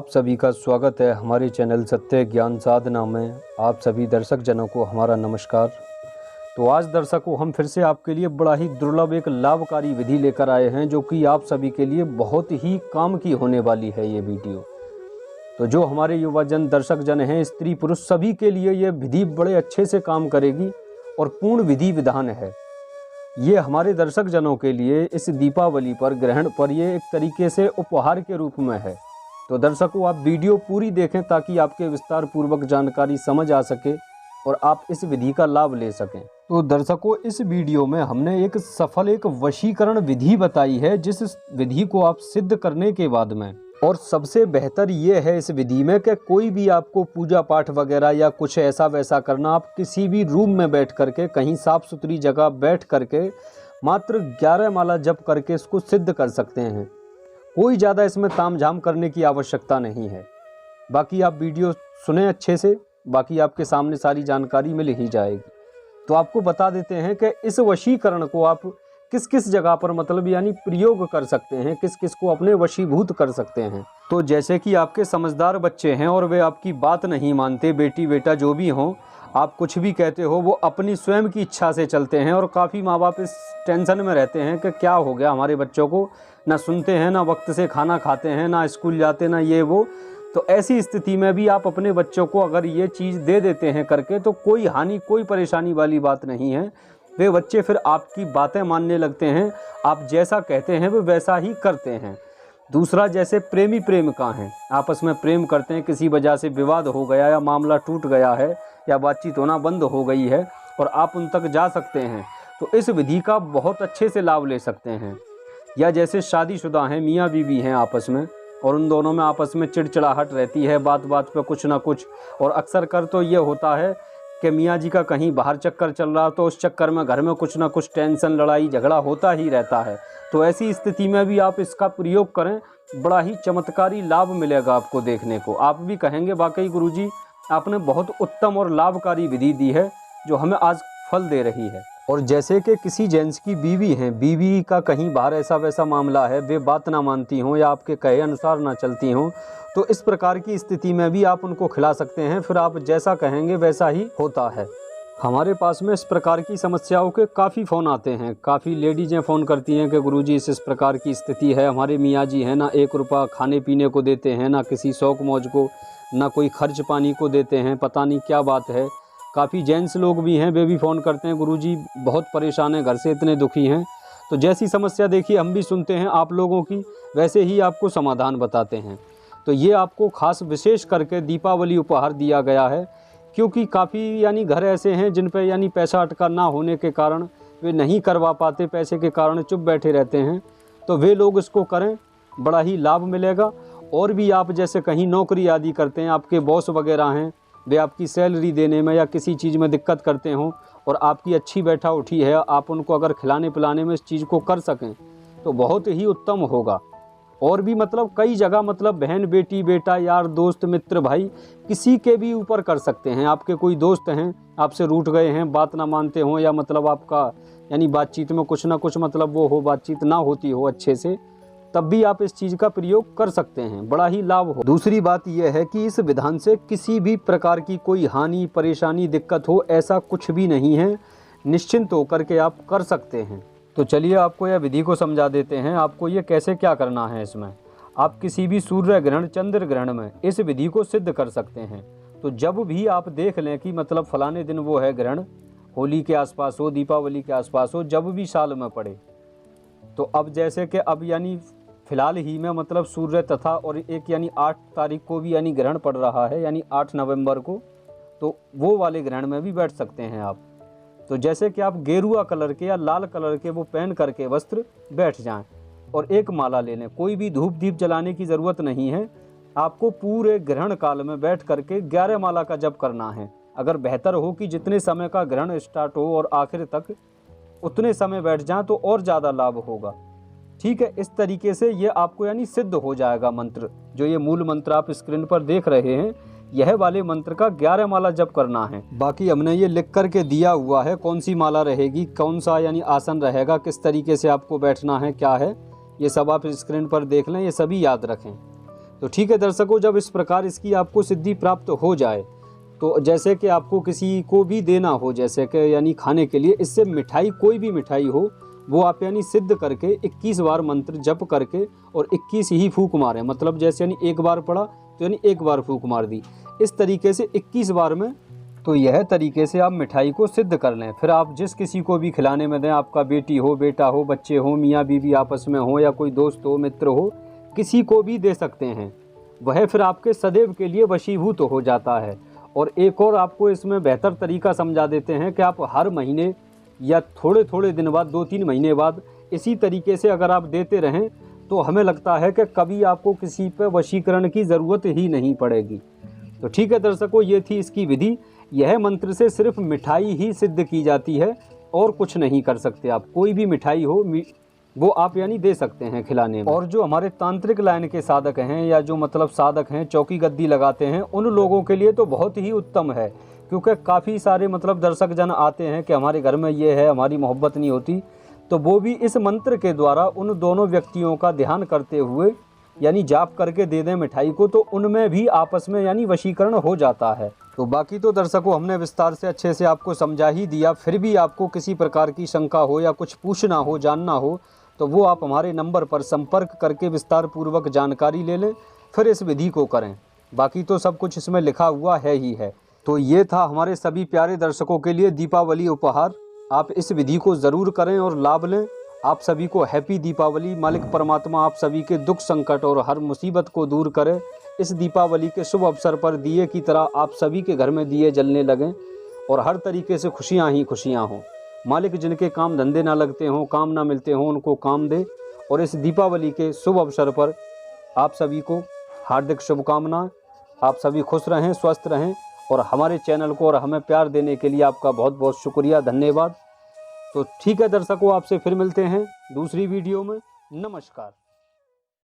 आप सभी का स्वागत है हमारे चैनल सत्य ज्ञान साधना में। आप सभी दर्शक जनों को हमारा नमस्कार। तो आज दर्शकों हम फिर से आपके लिए बड़ा ही दुर्लभ एक लाभकारी विधि लेकर आए हैं, जो कि आप सभी के लिए बहुत ही काम की होने वाली है ये वीडियो। तो जो हमारे युवा जन दर्शक जन हैं, स्त्री पुरुष सभी के लिए ये विधि बड़े अच्छे से काम करेगी और पूर्ण विधि विधान है। ये हमारे दर्शक जनों के लिए इस दीपावली पर ग्रहण पर ये एक तरीके से उपहार के रूप में है। तो दर्शकों आप वीडियो पूरी देखें ताकि आपके विस्तार पूर्वक जानकारी समझ आ सके और आप इस विधि का लाभ ले सकें। तो दर्शकों इस वीडियो में हमने एक सफल एक वशीकरण विधि बताई है, जिस विधि को आप सिद्ध करने के बाद में, और सबसे बेहतर ये है इस विधि में कि कोई भी आपको पूजा पाठ वगैरह या कुछ ऐसा वैसा करना, आप किसी भी रूम में बैठ करके कहीं साफ सुथरी जगह बैठ करके मात्र 11 माला जप करके इसको सिद्ध कर सकते हैं। कोई ज़्यादा इसमें तामझाम करने की आवश्यकता नहीं है। बाकी आप वीडियो सुने अच्छे से, बाकी आपके सामने सारी जानकारी मिल ही जाएगी। तो आपको बता देते हैं कि इस वशीकरण को आप किस किस जगह पर मतलब यानी प्रयोग कर सकते हैं, किस किस को अपने वशीभूत कर सकते हैं। तो जैसे कि आपके समझदार बच्चे हैं और वे आपकी बात नहीं मानते, बेटी बेटा जो भी हों, आप कुछ भी कहते हो वो अपनी स्वयं की इच्छा से चलते हैं और काफ़ी माँ बाप इस टेंशन में रहते हैं कि क्या हो गया हमारे बच्चों को, ना सुनते हैं, ना वक्त से खाना खाते हैं, ना स्कूल जाते, ना ये वो। तो ऐसी स्थिति में भी आप अपने बच्चों को अगर ये चीज़ दे देते हैं करके, तो कोई हानि कोई परेशानी वाली बात नहीं है। वे बच्चे फिर आपकी बातें मानने लगते हैं, आप जैसा कहते हैं वे वैसा ही करते हैं। दूसरा, जैसे प्रेमी प्रेमिका हैं, आपस में प्रेम करते हैं, किसी वजह से विवाद हो गया या मामला टूट गया है या बातचीत होना बंद हो गई है और आप उन तक जा सकते हैं, तो इस विधि का बहुत अच्छे से लाभ ले सकते हैं। या जैसे शादीशुदा हैं, मियाँ बीवी हैं आपस में, और उन दोनों में आपस में चिड़चिड़ाहट रहती है, बात बात पे कुछ ना कुछ, और अक्सर कर तो ये होता है कि मियाँ जी का कहीं बाहर चक्कर चल रहा, तो उस चक्कर में घर में कुछ ना कुछ टेंशन, लड़ाई झगड़ा होता ही रहता है। तो ऐसी स्थिति में भी आप इसका प्रयोग करें, बड़ा ही चमत्कारी लाभ मिलेगा आपको देखने को। आप भी कहेंगे वाकई गुरुजी आपने बहुत उत्तम और लाभकारी विधि दी है जो हमें आज फल दे रही है। और जैसे कि किसी जेंट्स की बीवी हैं, बीवी का कहीं बाहर ऐसा वैसा मामला है, वे बात ना मानती हों या आपके कहे अनुसार ना चलती हों, तो इस प्रकार की स्थिति में भी आप उनको खिला सकते हैं। फिर आप जैसा कहेंगे वैसा ही होता है। हमारे पास में इस प्रकार की समस्याओं के काफ़ी फ़ोन आते हैं, काफ़ी लेडीज़ें फ़ोन करती हैं कि गुरुजी इस प्रकार की स्थिति है, हमारे मियाँ जी हैं ना 1 रुपया खाने पीने को देते हैं, ना किसी शौक मौज को, ना कोई खर्च पानी को देते हैं, पता नहीं क्या बात है। काफ़ी जेंट्स लोग भी हैं, वे भी फ़ोन करते हैं गुरुजी बहुत परेशान हैं, घर से इतने दुखी हैं। तो जैसी समस्या देखिए हम भी सुनते हैं आप लोगों की, वैसे ही आपको समाधान बताते हैं। तो ये आपको खास विशेष करके दीपावली उपहार दिया गया है, क्योंकि काफ़ी यानी घर ऐसे हैं जिन पे यानी पैसा अटका ना होने के कारण वे नहीं करवा पाते, पैसे के कारण चुप बैठे रहते हैं। तो वे लोग इसको करें, बड़ा ही लाभ मिलेगा। और भी आप जैसे कहीं नौकरी आदि करते हैं, आपके बॉस वगैरह हैं, वे आपकी सैलरी देने में या किसी चीज़ में दिक्कत करते हों और आपकी अच्छी बैठा उठी है, आप उनको अगर खिलाने पिलाने में इस चीज़ को कर सकें तो बहुत ही उत्तम होगा। और भी मतलब कई जगह मतलब बहन बेटी बेटा यार दोस्त मित्र भाई किसी के भी ऊपर कर सकते हैं। आपके कोई दोस्त हैं, आपसे रूठ गए हैं, बात ना मानते हों, या मतलब आपका यानी बातचीत में कुछ ना कुछ मतलब वो हो, बातचीत ना होती हो अच्छे से, तब भी आप इस चीज़ का प्रयोग कर सकते हैं, बड़ा ही लाभ हो। दूसरी बात यह है कि इस विधान से किसी भी प्रकार की कोई हानि परेशानी दिक्कत हो ऐसा कुछ भी नहीं है, निश्चिंत होकर के आप कर सकते हैं। तो चलिए आपको यह विधि को समझा देते हैं, आपको ये कैसे क्या करना है। इसमें आप किसी भी सूर्य ग्रहण चंद्र ग्रहण में इस विधि को सिद्ध कर सकते हैं। तो जब भी आप देख लें कि मतलब फलाने दिन वो है ग्रहण, होली के आसपास हो, दीपावली के आसपास हो, जब भी साल में पड़े, तो अब जैसे कि अब यानी फ़िलहाल ही में मतलब सूर्य तथा और एक यानी 8 तारीख को भी यानी ग्रहण पड़ रहा है, यानी 8 नवंबर को, तो वो वाले ग्रहण में भी बैठ सकते हैं आप। तो जैसे कि आप गेरुआ कलर के या लाल कलर के वो पहन करके वस्त्र बैठ जाएं और एक माला ले लें। कोई भी धूप दीप जलाने की ज़रूरत नहीं है, आपको पूरे ग्रहण काल में बैठ करके 11 माला का जप करना है। अगर बेहतर हो कि जितने समय का ग्रहण स्टार्ट हो और आखिर तक उतने समय बैठ जाएं तो और ज़्यादा लाभ होगा। ठीक है, इस तरीके से ये आपको यानी सिद्ध हो जाएगा मंत्र। जो ये मूल मंत्र आप स्क्रीन पर देख रहे हैं, यह वाले मंत्र का 11 माला जप करना है। बाकी हमने ये लिख करके दिया हुआ है कौन सी माला रहेगी, कौन सा यानी आसन रहेगा, किस तरीके से आपको बैठना है, क्या है, ये सब आप स्क्रीन पर देख लें, ये सभी याद रखें। तो ठीक है दर्शकों, जब इस प्रकार इसकी आपको सिद्धि प्राप्त हो जाए तो जैसे कि आपको किसी को भी देना हो, जैसे कि यानी खाने के लिए, इससे मिठाई कोई भी मिठाई हो वो आप यानी सिद्ध करके 21 बार मंत्र जप करके और 21 ही फूंक मारें। मतलब जैसे यानी एक बार पड़ा तो यानी एक बार फूंक मार दी, इस तरीके से 21 बार में। तो यह तरीके से आप मिठाई को सिद्ध कर लें। फिर आप जिस किसी को भी खिलाने में दें, आपका बेटी हो, बेटा हो, बच्चे हो, मियाँ बीवी आपस में हो, या कोई दोस्त हो, मित्र हो, किसी को भी दे सकते हैं। वह फिर आपके सदैव के लिए वशीभूत हो जाता है। और एक और आपको इसमें बेहतर तरीका समझा देते हैं कि आप हर महीने या थोड़े थोड़े दिन बाद, 2-3 महीने बाद इसी तरीके से अगर आप देते रहें तो हमें लगता है कि कभी आपको किसी पर वशीकरण की ज़रूरत ही नहीं पड़ेगी। तो ठीक है दर्शकों, ये थी इसकी विधि। यह मंत्र से सिर्फ मिठाई ही सिद्ध की जाती है और कुछ नहीं कर सकते आप। कोई भी मिठाई हो वो आप यानी दे सकते हैं खिलाने में। और जो हमारे तांत्रिक लाइन के साधक हैं या जो मतलब साधक हैं, चौकी गद्दी लगाते हैं, उन लोगों के लिए तो बहुत ही उत्तम है, क्योंकि काफ़ी सारे मतलब दर्शक जन आते हैं कि हमारे घर में ये है, हमारी मोहब्बत नहीं होती, तो वो भी इस मंत्र के द्वारा उन दोनों व्यक्तियों का ध्यान करते हुए यानी जाप करके दे दें मिठाई को, तो उनमें भी आपस में यानी वशीकरण हो जाता है। तो बाकी तो दर्शकों हमने विस्तार से अच्छे से आपको समझा ही दिया। फिर भी आपको किसी प्रकार की शंका हो या कुछ पूछना हो, जानना हो, तो वो आप हमारे नंबर पर संपर्क करके विस्तार पूर्वक जानकारी ले लें, फिर इस विधि को करें। बाकी तो सब कुछ इसमें लिखा हुआ है ही है। तो ये था हमारे सभी प्यारे दर्शकों के लिए दीपावली उपहार। आप इस विधि को ज़रूर करें और लाभ लें। आप सभी को हैप्पी दीपावली। मालिक परमात्मा आप सभी के दुख संकट और हर मुसीबत को दूर करे। इस दीपावली के शुभ अवसर पर दिए की तरह आप सभी के घर में दिए जलने लगें और हर तरीके से खुशियाँ ही खुशियाँ हों। मालिक जिनके काम धंधे ना लगते हों, काम ना मिलते हों, उनको काम दे। और इस दीपावली के शुभ अवसर पर आप सभी को हार्दिक शुभकामनाएं। आप सभी खुश रहें, स्वस्थ रहें और हमारे चैनल को और हमें प्यार देने के लिए आपका बहुत बहुत शुक्रिया, धन्यवाद। तो ठीक है दर्शकों, आपसे फिर मिलते हैं दूसरी वीडियो में। नमस्कार।